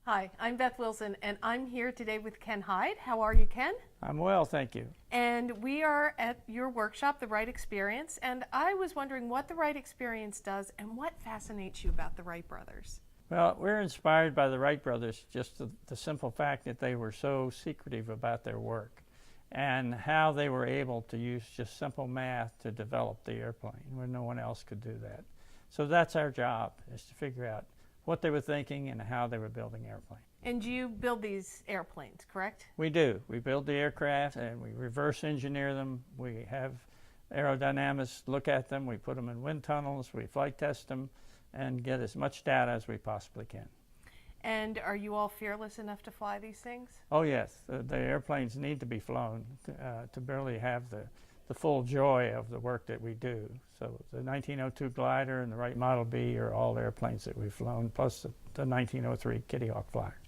Hi, I'm Beth Wilson, and I'm here today with Ken Hyde. How are you, Ken? I'm well, thank you. And we are at your workshop, the Wright Experience, and I was wondering what the Wright Experience does and what fascinates you about the Wright brothers. Well, we're inspired by the Wright brothers, just the simple fact that they were so secretive about their work and how they were able to use just simple math to develop the airplane when no one else could do that. So that's our job, is to figure out what they were thinking and how they were building airplanes. And you build these airplanes, correct? We do. We build the aircraft and we reverse engineer them. We have aerodynamists look at them. We put them in wind tunnels. We flight test them and get as much data as we possibly can. And are you all fearless enough to fly these things? Oh yes, the airplanes need to be flown to really have the full joy of the work that we do. So the 1902 glider and the Wright Model B are all airplanes that we've flown, plus the 1903 Kitty Hawk Flyer.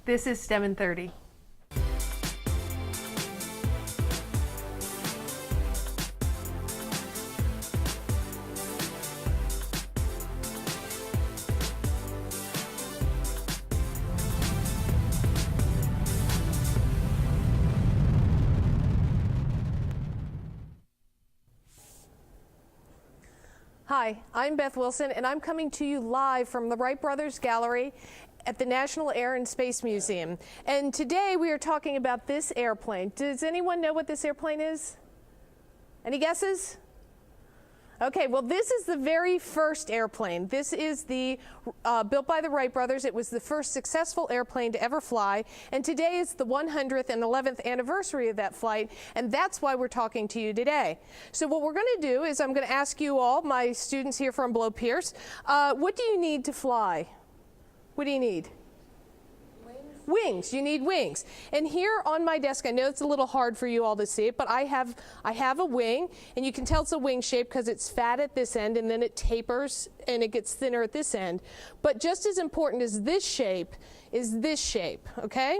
This is STEM in 30. Hi, I'm Beth Wilson, and I'm coming to you live from the Wright Brothers Gallery at the National Air and Space Museum. And today we are talking about this airplane. Does anyone know what this airplane is? Any guesses? Okay, well, this is the very first airplane. This is the built by the Wright brothers. It was the first successful airplane to ever fly, and today is the 100th and 11th anniversary of that flight, and that's why we're talking to you today. So what we're going to do is I'm going to ask you all, my students here from Blow Pierce, what do you need to fly? What do you need? Wings. You need wings. And here on my desk, I know it's a little hard for you all to see it, but I have a wing, and you can tell it's a wing shape because it's fat at this end and then it tapers and it gets thinner at this end. But just as important as this shape is this shape, okay?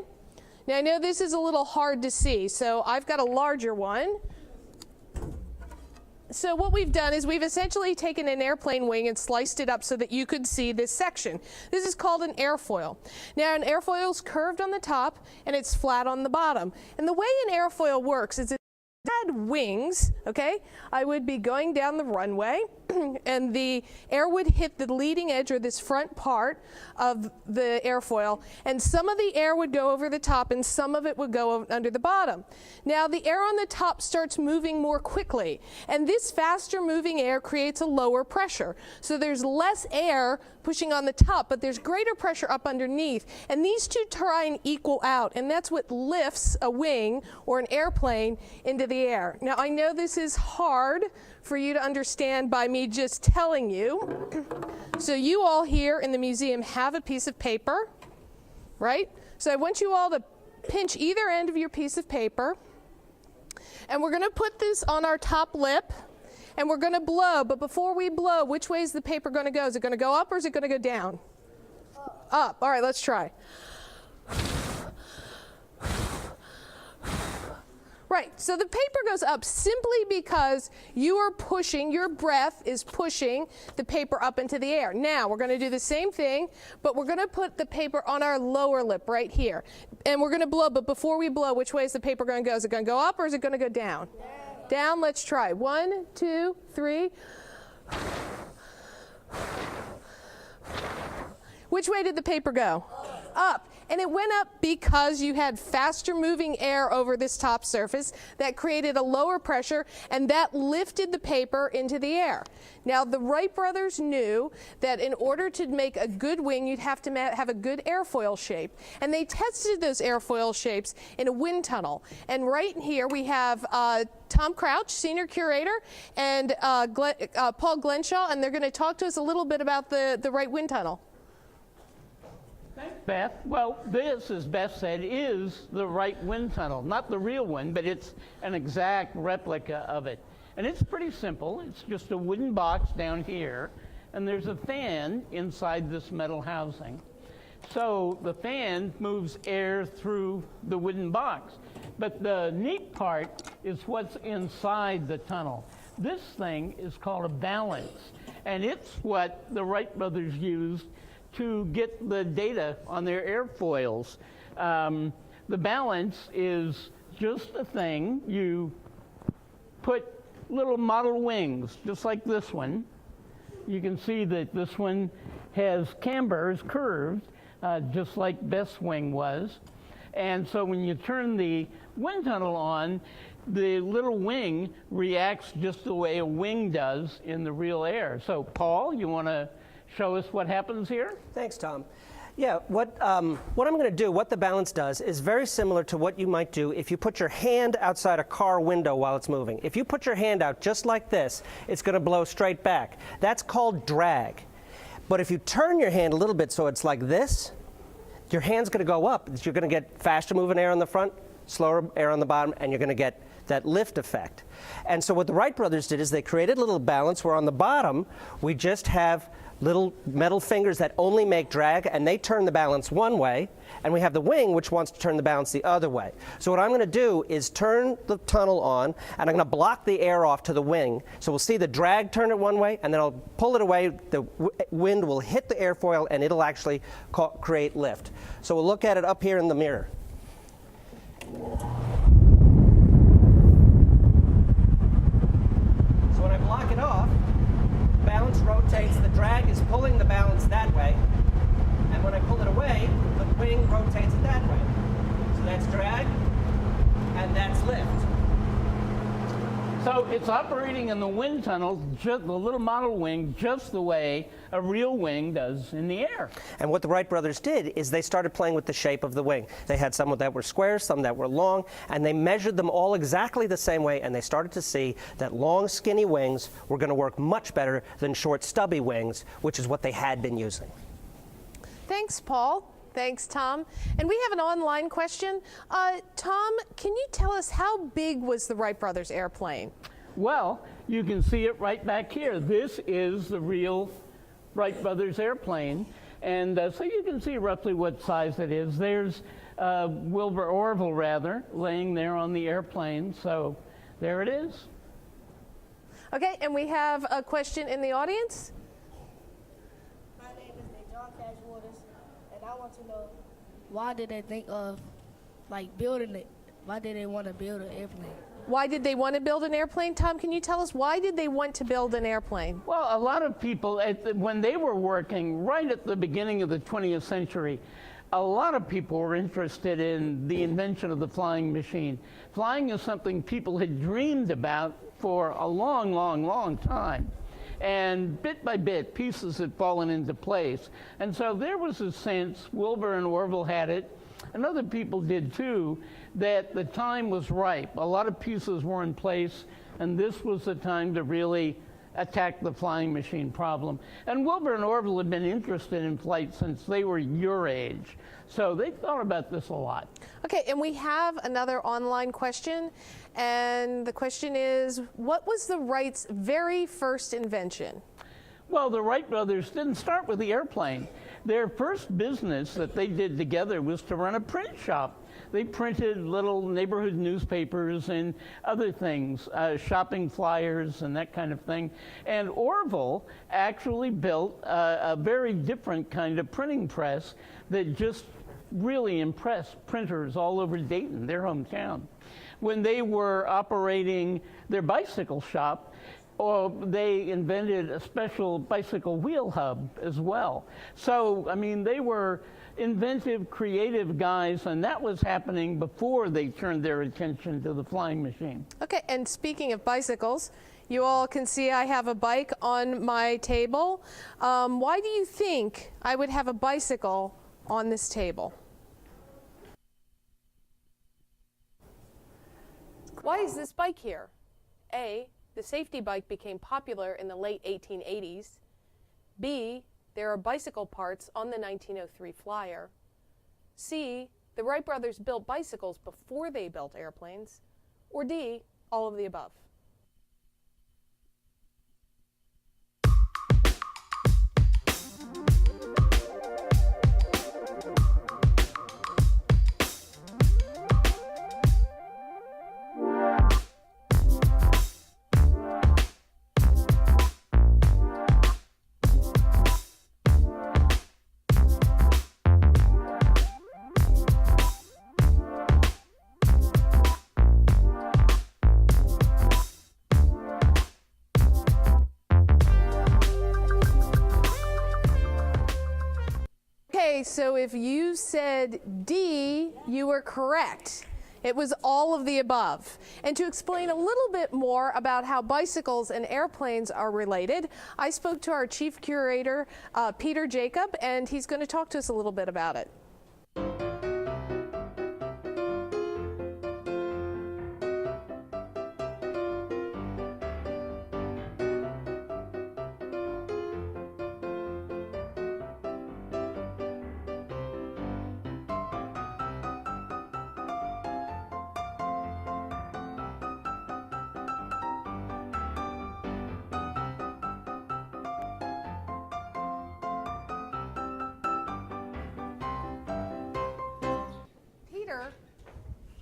Now I know this is a little hard to see, so I've got a larger one. So what we've done is we've essentially taken an airplane wing and sliced it up so that you could see this section. This is called an airfoil. Now an airfoil is curved on the top and it's flat on the bottom. And the way an airfoil works is if I had wings, okay, I would be going down the runway and the air would hit the leading edge, or this front part of the airfoil, and some of the air would go over the top and some of it would go under the bottom. Now the air on the top starts moving more quickly, and this faster moving air creates a lower pressure. So there's less air pushing on the top, but there's greater pressure up underneath, and these two try and equal out, and that's what lifts a wing or an airplane into the air. Now I know this is hard for you to understand by me just telling you. So you all here in the museum have a piece of paper, right? So I want you all to pinch either end of your piece of paper, and we're going to put this on our top lip, and we're going to blow. But before we blow, which way is the paper going to go? Is it going to go up or is it going to go down? Up. All right, let's try. Right, so the paper goes up simply because you are pushing, your breath is pushing the paper up into the air. Now, we're going to do the same thing, but we're going to put the paper on our lower lip right here. And we're going to blow, but before we blow, which way is the paper going to go? Is it going to go up or is it going to go down? Down, let's try. 1, 2, 3. Which way did the paper go? Up. And it went up because you had faster moving air over this top surface that created a lower pressure, and that lifted the paper into the air. Now the Wright brothers knew that in order to make a good wing, you'd have to have a good airfoil shape. And they tested those airfoil shapes in a wind tunnel. And right here we have Tom Crouch, senior curator, and Paul Glenshaw, and they're going to talk to us a little bit about the Wright wind tunnel. Okay. Beth. Well, this, as Beth said, is the Wright wind tunnel. Not the real one, but it's an exact replica of it. And it's pretty simple. It's just a wooden box down here, and there's a fan inside this metal housing. So the fan moves air through the wooden box. But the neat part is what's inside the tunnel. This thing is called a balance, and it's what the Wright brothers used to get the data on their airfoils. The balance is just a thing. You put little model wings, just like this one. You can see that this one has cambers curved, just like Beth's wing was. And so when you turn the wind tunnel on, the little wing reacts just the way a wing does in the real air. So Paul, you want to show us what happens here? Thanks, Tom. Yeah, what I'm going to do, what the balance does, is very similar to what you might do if you put your hand outside a car window while it's moving. If you put your hand out just like this, it's going to blow straight back. That's called drag. But if you turn your hand a little bit so it's like this, your hand's going to go up. You're going to get faster moving air on the front, slower air on the bottom, and you're going to get that lift effect. And so what the Wright brothers did is they created a little balance where on the bottom we just have little metal fingers that only make drag, and they turn the balance one way, and we have the wing which wants to turn the balance the other way. So what I'm going to do is turn the tunnel on, and I'm going to block the air off to the wing. So we'll see the drag turn it one way, and then I'll pull it away. The wind will hit the airfoil, and it'll actually create lift. So we'll look at it up here in the mirror. So when I block it off, balance rotates, the drag is pulling the balance that way, and when I pull it away, the wing rotates it that way. So that's drag, and that's lift. So it's operating in the wind tunnel, just the little model wing, just the way a real wing does in the air. And what the Wright brothers did is they started playing with the shape of the wing. They had some that were square, some that were long, and they measured them all exactly the same way, and they started to see that long, skinny wings were going to work much better than short, stubby wings, which is what they had been using. Thanks, Paul. Thanks, Tom. And we have an online question. Tom, can you tell us how big was the Wright brothers airplane? Well, you can see it right back here. This is the real Wright brothers airplane. And so you can see roughly what size it is. There's Wilbur Orville, rather, laying there on the airplane. So there it is. Okay, and we have a question in the audience. My name is John Cash Waters, and I want to know, why did they think of building it? Why did they want to build an airplane? Why did they want to build an airplane? Tom, can you tell us why did they want to build an airplane? Well, a lot of people, when they were working right at the beginning of the 20th century, a lot of people were interested in the invention of the flying machine. Flying is something people had dreamed about for a long, long, long time. And bit by bit, pieces had fallen into place. And so there was a sense, Wilbur and Orville had it, and other people did too, that the time was ripe. A lot of pieces were in place, and this was the time to really attack the flying machine problem. And Wilbur and Orville had been interested in flight since they were your age. So they thought about this a lot. Okay, and we have another online question. And the question is, what was the Wrights' very first invention? Well, the Wright brothers didn't start with the airplane. Their first business that they did together was to run a print shop. They printed little neighborhood newspapers and other things, shopping flyers and that kind of thing. And Orville actually built a very different kind of printing press that just really impressed printers all over Dayton, their hometown. When they were operating their bicycle shop, they invented a special bicycle wheel hub as well. So, I mean, they were inventive, creative guys, and that was happening before they turned their attention to the flying machine. Okay, and speaking of bicycles, you all can see I have a bike on my table. Why do you think I would have a bicycle on this table? Why is this bike here? A, the safety bike became popular in the late 1880s. B, there are bicycle parts on the 1903 Flyer. C, the Wright brothers built bicycles before they built airplanes, or D, all of the above? Okay, so if you said D, you were correct. It was all of the above. And to explain a little bit more about how bicycles and airplanes are related, I spoke to our chief curator, Peter Jacob, and he's going to talk to us a little bit about it.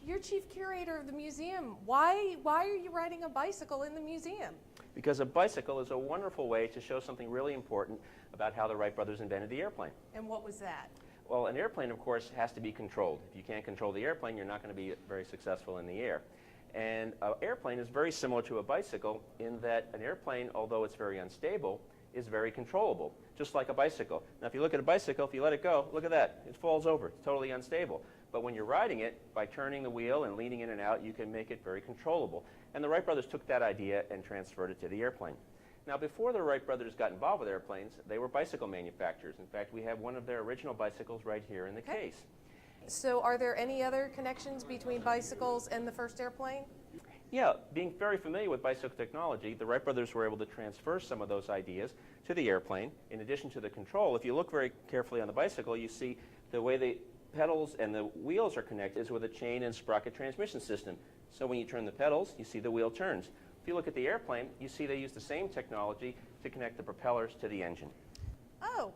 You're chief curator of the museum. Why are you riding a bicycle in the museum? Because a bicycle is a wonderful way to show something really important about how the Wright brothers invented the airplane. And what was that? Well, an airplane, of course, has to be controlled. If you can't control the airplane, you're not going to be very successful in the air. And an airplane is very similar to a bicycle in that an airplane, although it's very unstable, is very controllable, just like a bicycle. Now, if you look at a bicycle, if you let it go, look at that. It falls over. It's totally unstable. But when you're riding it, by turning the wheel and leaning in and out, you can make it very controllable. And the Wright brothers took that idea and transferred it to the airplane. Now, before the Wright brothers got involved with airplanes, they were bicycle manufacturers. In fact, we have one of their original bicycles right here in the case. So are there any other connections between bicycles and the first airplane? Yeah, being very familiar with bicycle technology, the Wright brothers were able to transfer some of those ideas to the airplane. In addition to the control, if you look very carefully on the bicycle, you see the way the pedals and the wheels are connected is with a chain and sprocket transmission system. So when you turn the pedals, you see the wheel turns. If you look at the airplane, you see they use the same technology to connect the propellers to the engine. Oh,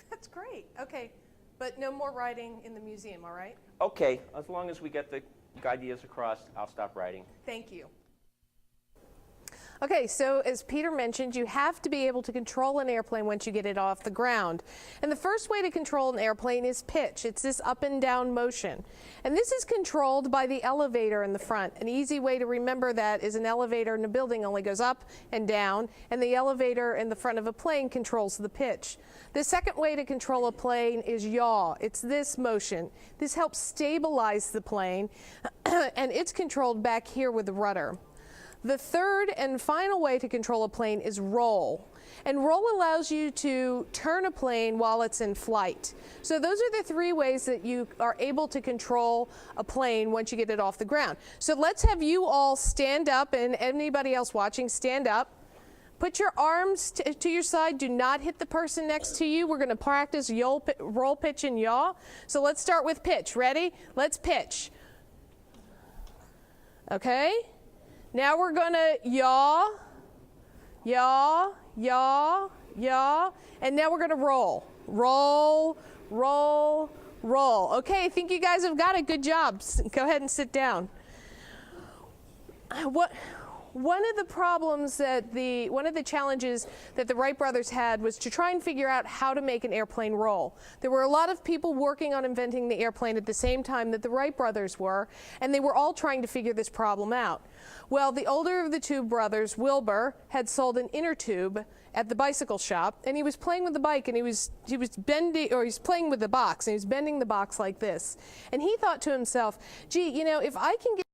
that's great. Okay, but no more riding in the museum, all right? Okay, as long as we get the ideas across, I'll stop writing. Thank you. Okay, so as Peter mentioned, you have to be able to control an airplane once you get it off the ground. And the first way to control an airplane is pitch. It's this up and down motion. And this is controlled by the elevator in the front. An easy way to remember that is an elevator in a building only goes up and down, and the elevator in the front of a plane controls the pitch. The second way to control a plane is yaw. It's this motion. This helps stabilize the plane, and it's controlled back here with the rudder. The third and final way to control a plane is roll. And roll allows you to turn a plane while it's in flight. So those are the three ways that you are able to control a plane once you get it off the ground. So let's have you all stand up, and anybody else watching, stand up. Put your arms to your side. Do not hit the person next to you. We're going to practice roll, pitch, and yaw. So let's start with pitch. Ready? Let's pitch. Okay? Now we're going to yaw, yaw, yaw, yaw, and now we're going to roll. Roll, roll, roll. Okay, I think you guys have got it. Good job. Go ahead and sit down. One of the problems one of the challenges that the Wright brothers had was to try and figure out how to make an airplane roll. There were a lot of people working on inventing the airplane at the same time that the Wright brothers were, and they were all trying to figure this problem out. Well, the older of the two brothers, Wilbur, had sold an inner tube at the bicycle shop, and he was playing with the bike, and he was playing with the box, and he was bending the box like this. And he thought to himself, gee, you know, if I can get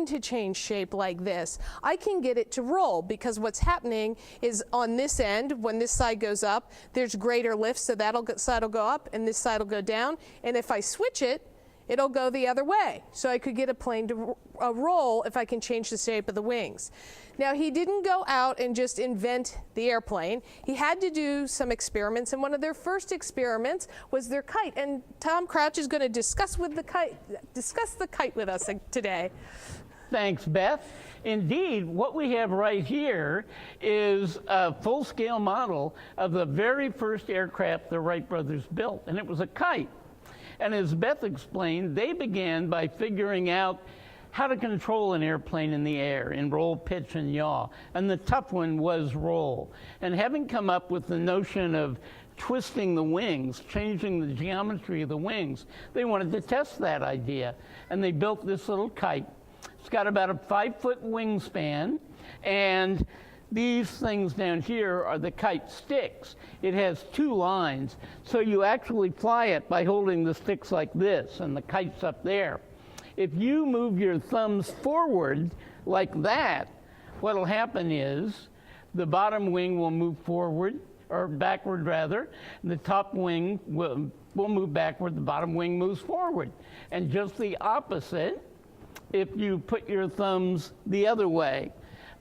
to change shape like this, I can get it to roll, because what's happening is on this end, when this side goes up, there's greater lift, so that side will go up and this side will go down. And if I switch it, it'll go the other way. So I could get a plane to roll if I can change the shape of the wings. Now, he didn't go out and just invent the airplane. He had to do some experiments, and one of their first experiments was their kite. And Tom Crouch is going to discuss the kite with us today. Thanks, Beth. Indeed, what we have right here is a full-scale model of the very first aircraft the Wright brothers built, and it was a kite. And as Beth explained, they began by figuring out how to control an airplane in the air in roll, pitch, and yaw. And the tough one was roll. And having come up with the notion of twisting the wings, changing the geometry of the wings, they wanted to test that idea. And they built this little kite. It's got about a 5-foot wingspan, and these things down here are the kite sticks. It has 2 lines, so you actually fly it by holding the sticks like this, and the kite's up there. If you move your thumbs forward like that, what'll happen is the bottom wing will move forward, or backward rather, and the top wing will move backward, the bottom wing moves forward. And just the opposite if you put your thumbs the other way.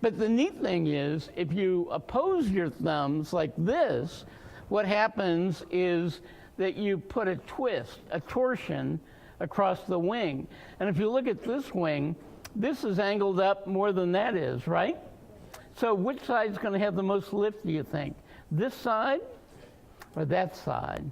But the neat thing is, if you oppose your thumbs like this, what happens is that you put a twist, a torsion, across the wing. And if you look at this wing, this is angled up more than that is, right? So which side's going to have the most lift, do you think? This side or that side?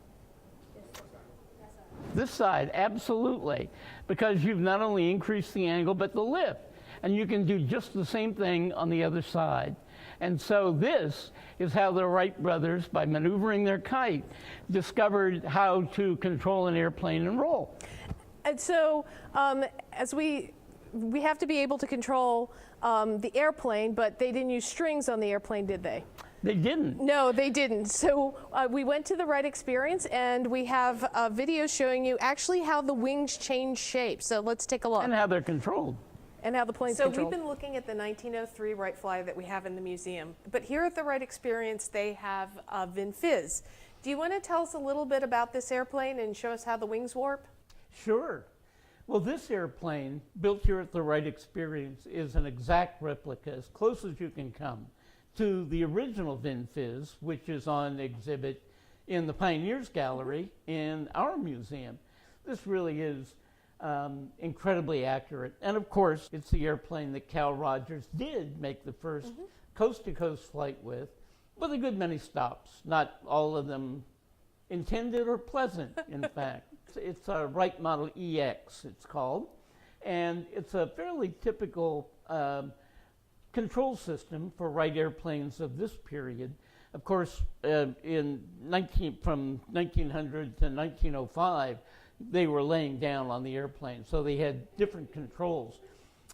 This side, absolutely, because you've not only increased the angle, but the lift. And you can do just the same thing on the other side. And so this is how the Wright brothers, by maneuvering their kite, discovered how to control an airplane and roll. And so as we have to be able to control the airplane, but they didn't use strings on the airplane, did they? They didn't. No, they didn't. So we went to the Wright Experience, and we have a video showing you actually how the wings change shape. So let's take a look. And how they're controlled. And how the plane's So controlled. we've been looking at the 1903 Wright Flyer that we have in the museum. But here at the Wright Experience, they have a VinFizz. Do you want to tell us a little bit about this airplane and show us how the wings warp? Sure. Well, this airplane, built here at the Wright Experience, is an exact replica, as close as you can come, to the original VinFizz, which is on exhibit in the Pioneers Gallery in our museum. This really is incredibly accurate. And of course, it's the airplane that Cal Rogers did make the first coast-to-coast flight with a good many stops, not all of them intended or pleasant, in fact. It's a Wright Model EX, it's called, and it's a fairly typical control system for Wright airplanes of this period. Of course, from 1900 to 1905, they were laying down on the airplane, so they had different controls.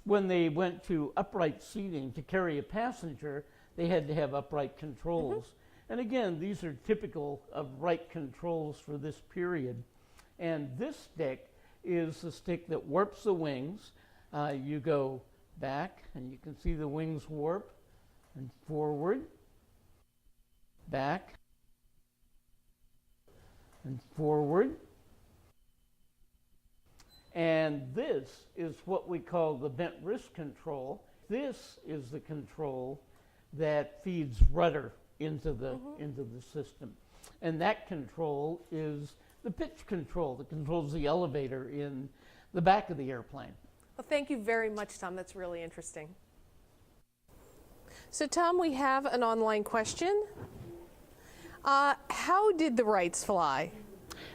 When they went to upright seating to carry a passenger, they had to have upright controls. And again, these are typical of Wright controls for this period. And this stick is the stick that warps the wings. You go back, and you can see the wings warp, and forward, back, and forward. And this is what we call the bent wrist control. This is the control that feeds rudder into the system. And that control is the pitch control that controls the elevator in the back of the airplane. Well, thank you very much, Tom. That's really interesting. So Tom, we have an online question. How did the Wrights fly?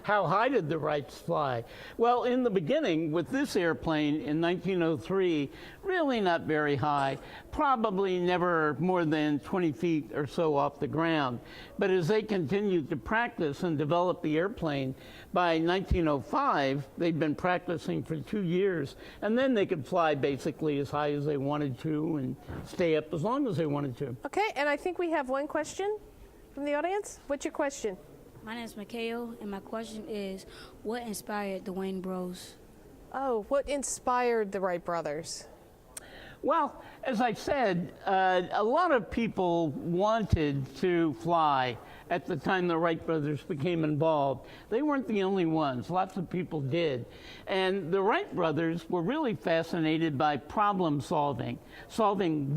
How high did the Wrights fly? Well, in the beginning, with this airplane in 1903, really not very high, probably never more than 20 feet or so off the ground. But as they continued to practice and develop the airplane, by 1905, they'd been practicing for 2 years, and then they could fly basically as high as they wanted to and stay up as long as they wanted to. Okay, and I think we have one question from the audience. What's your question? My name is Mikhail, and my question is, what inspired the Wayne Bros? Oh, what inspired the Wright brothers? Well, as I said, a lot of people wanted to fly at the time the Wright brothers became involved. They weren't the only ones. Lots of people did. And the Wright brothers were really fascinated by problem solving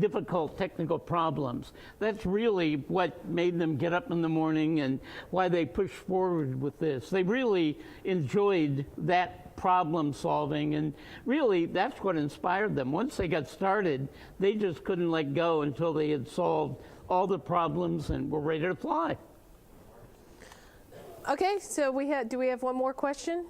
difficult technical problems. That's really what made them get up in the morning and why they pushed forward with this. They really enjoyed that problem solving, and really that's what inspired them. Once they got started, they just couldn't let go until they had solved all the problems and were ready to fly. Okay, so do we have one more question?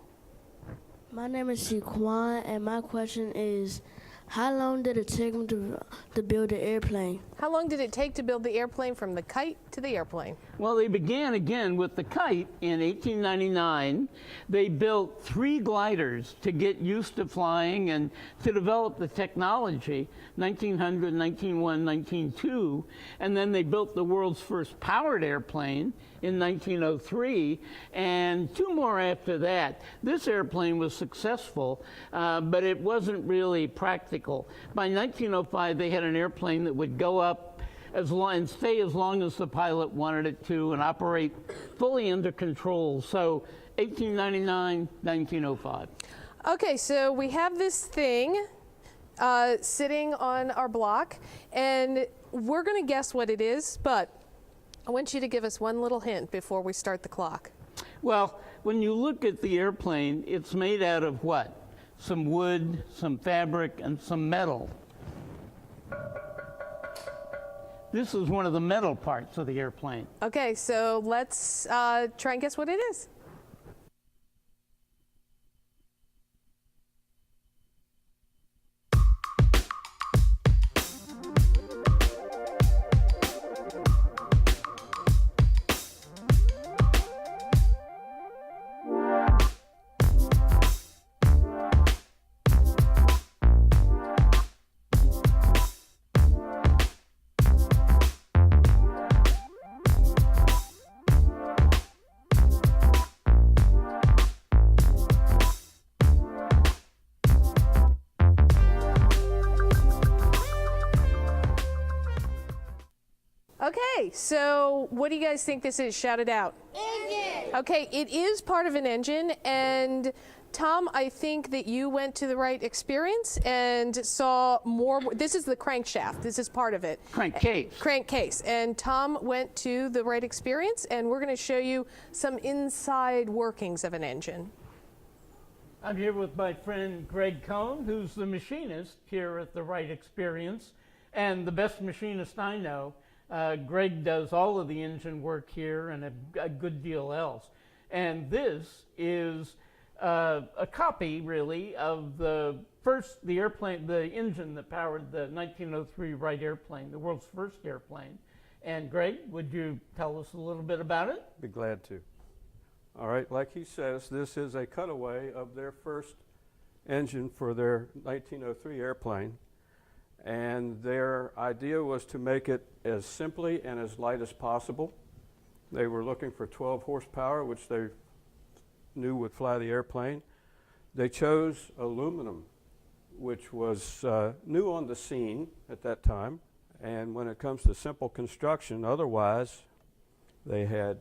My name is Shaquan, and my question is, how long did it take them to build the airplane? How long did it take to build the airplane from the kite to the airplane? Well, they began again with the kite in 1899. They built 3 gliders to get used to flying and to develop the technology, 1900, 1901, 1902. And then they built the world's first powered airplane in 1903, and 2 more after that. This airplane was successful, but it wasn't really practical. By 1905, they had an airplane that would go up and stay as long as the pilot wanted it to and operate fully under control. So 1899, 1905. Okay, so we have this thing sitting on our block, and we're going to guess what it is, but I want you to give us one little hint before we start the clock. Well, when you look at the airplane, it's made out of what? Some wood, some fabric, and some metal. This is one of the metal parts of the airplane. Okay, so let's try and guess what it is. Okay, so what do you guys think this is? Shout it out. Engine! Okay, it is part of an engine, and Tom, I think that you went to the Wright Experience and saw more. This is the crankshaft. This is part of it. Crankcase. Crankcase. And Tom went to the Wright Experience, and we're going to show you some inside workings of an engine. I'm here with my friend Greg Cohn, who's the machinist here at the Wright Experience, and the best machinist I know. Greg does all of the engine work here and a good deal else. And this is a copy, really, of the engine that powered the 1903 Wright airplane, the world's first airplane. And Greg, would you tell us a little bit about it? Be glad to. All right, like he says, this is a cutaway of their first engine for their 1903 airplane. And their idea was to make it as simply and as light as possible. They were looking for 12 horsepower, which they knew would fly the airplane. They chose aluminum, which was new on the scene at that time. And when it comes to simple construction, otherwise, they had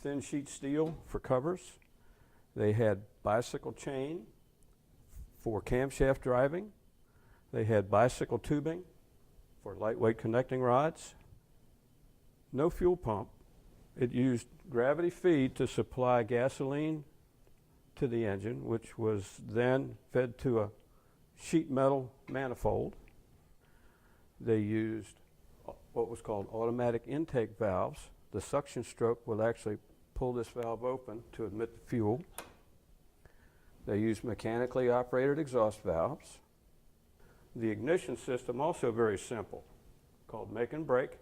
thin sheet steel for covers. They had bicycle chain for camshaft driving. They had bicycle tubing for lightweight connecting rods. No fuel pump. It used gravity feed to supply gasoline to the engine, which was then fed to a sheet metal manifold. They used what was called automatic intake valves. The suction stroke will actually pull this valve open to admit the fuel. They used mechanically operated exhaust valves. The ignition system, also very simple, called make and break.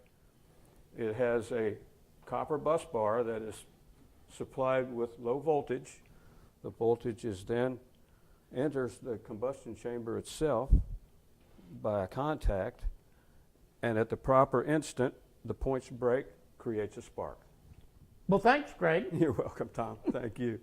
It has a copper bus bar that is supplied with low voltage. The voltage is then enters the combustion chamber itself by a contact, and at the proper instant, the points break, creates a spark. Well, thanks, Greg. You're welcome, Tom. Thank you.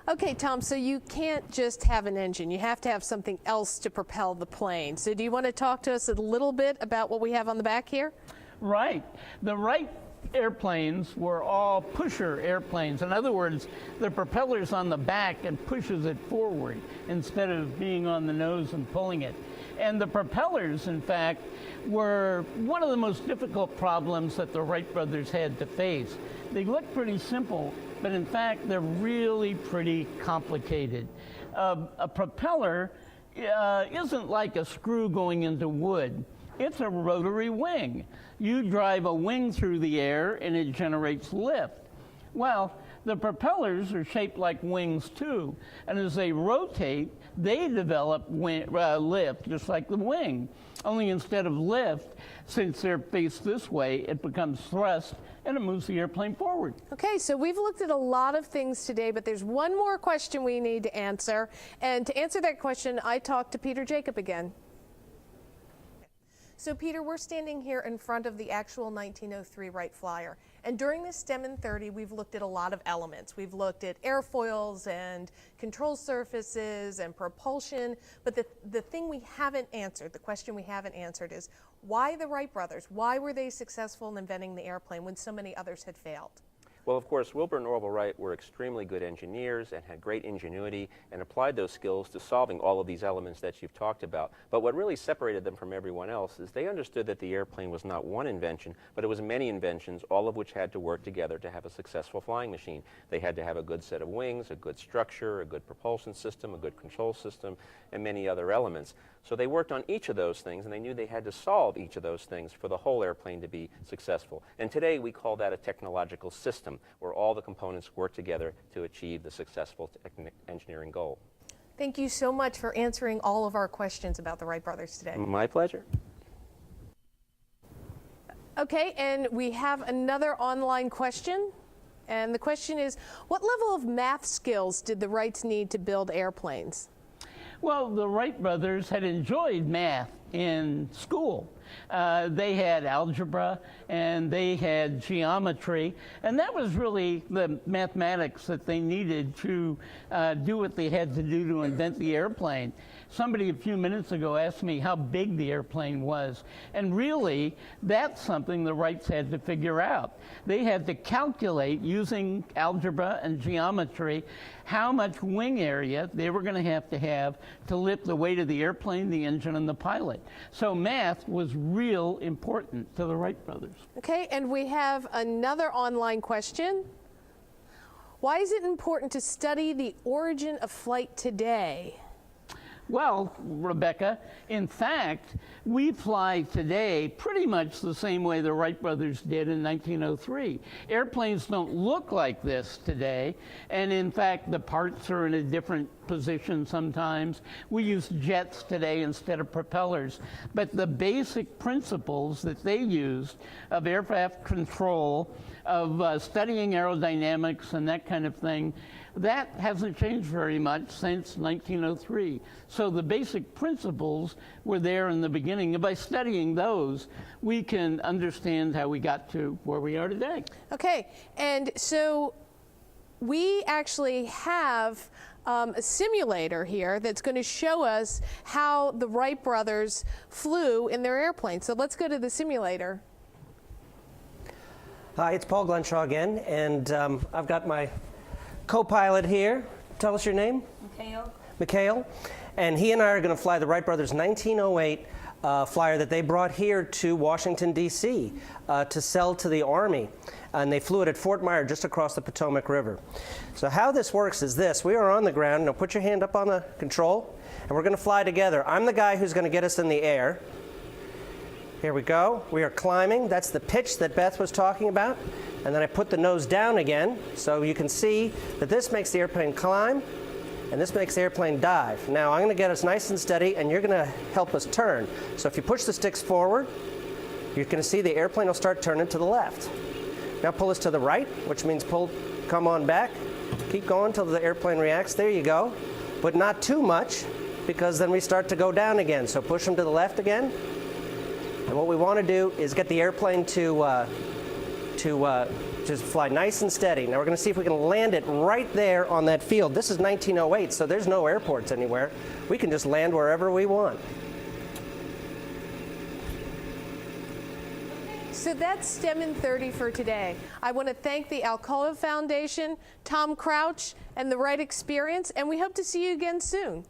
Okay, Tom, so you can't just have an engine. You have to have something else to propel the plane. So do you want to talk to us a little bit about what we have on the back here? Right. The Wright airplanes were all pusher airplanes. In other words, the propeller's on the back and pushes it forward instead of being on the nose and pulling it. And the propellers, in fact, were one of the most difficult problems that the Wright brothers had to face. They look pretty simple, but in fact, they're really pretty complicated. A propeller isn't like a screw going into wood. It's a rotary wing. You drive a wing through the air and it generates lift. Well, the propellers are shaped like wings too, and as they rotate, they develop lift just like the wing. Only instead of lift, since they're faced this way, it becomes thrust and it moves the airplane forward. Okay, so we've looked at a lot of things today, but there's one more question we need to answer. And to answer that question, I talked to Peter Jacob again. So Peter, we're standing here in front of the actual 1903 Wright Flyer. And during this STEM in 30, we've looked at a lot of elements. We've looked at airfoils and control surfaces and propulsion. But the thing we haven't answered, the question we haven't answered is, why the Wright brothers? Why were they successful in inventing the airplane when so many others had failed? Well, of course, Wilbur and Orville Wright were extremely good engineers and had great ingenuity and applied those skills to solving all of these elements that you've talked about. But what really separated them from everyone else is they understood that the airplane was not one invention, but it was many inventions, all of which had to work together to have a successful flying machine. They had to have a good set of wings, a good structure, a good propulsion system, a good control system, and many other elements. So they worked on each of those things, and they knew they had to solve each of those things for the whole airplane to be successful. And today we call that a technological system, where all the components work together to achieve the successful engineering goal. Thank you so much for answering all of our questions about the Wright brothers today. My pleasure. Okay, and we have another online question. And the question is, what level of math skills did the Wrights need to build airplanes? Well, the Wright brothers had enjoyed math in school. They had algebra and they had geometry, and that was really the mathematics that they needed to do what they had to do to invent the airplane. Somebody a few minutes ago asked me how big the airplane was, and really that's something the Wrights had to figure out. They had to calculate using algebra and geometry how much wing area they were going to have to lift the weight of the airplane, the engine, and the pilot. So math was real important to the Wright brothers. Okay, and we have another online question. Why is it important to study the origin of flight today? Well, Rebecca, in fact, we fly today pretty much the same way the Wright brothers did in 1903. Airplanes don't look like this today, and in fact, the parts are in a different position sometimes. We use jets today instead of propellers, but the basic principles that they used of aircraft control, of studying aerodynamics and that kind of thing, that hasn't changed very much since 1903. So the basic principles were there in the beginning, and by studying those, we can understand how we got to where we are today. Okay, and so we actually have a simulator here that's going to show us how the Wright brothers flew in their airplane. So let's go to the simulator. Hi, it's Paul Glenshaw again, and I've got my co-pilot here. Tell us your name. Mikhail. And he and I are going to fly the Wright brothers' 1908 flyer that they brought here to Washington, D.C. To sell to the Army. And they flew it at Fort Myer just across the Potomac River. So how this works is this. We are on the ground. Now put your hand up on the control, and we're going to fly together. I'm the guy who's going to get us in the air. Here we go. We are climbing. That's the pitch that Beth was talking about. And then I put the nose down again, so you can see that this makes the airplane climb, and this makes the airplane dive. Now I'm going to get us nice and steady, and you're going to help us turn. So if you push the sticks forward, you're going to see the airplane will start turning to the left. Now pull us to the right, which means come on back. Keep going until the airplane reacts. There you go. But not too much, because then we start to go down again. So push them to the left again. And what we want to do is get the airplane to just fly nice and steady. Now we're going to see if we can land it right there on that field. This is 1908, so there's no airports anywhere. We can just land wherever we want. So that's STEM in 30 for today. I want to thank the Alcoa Foundation, Tom Crouch, and the Wright Experience, and we hope to see you again soon.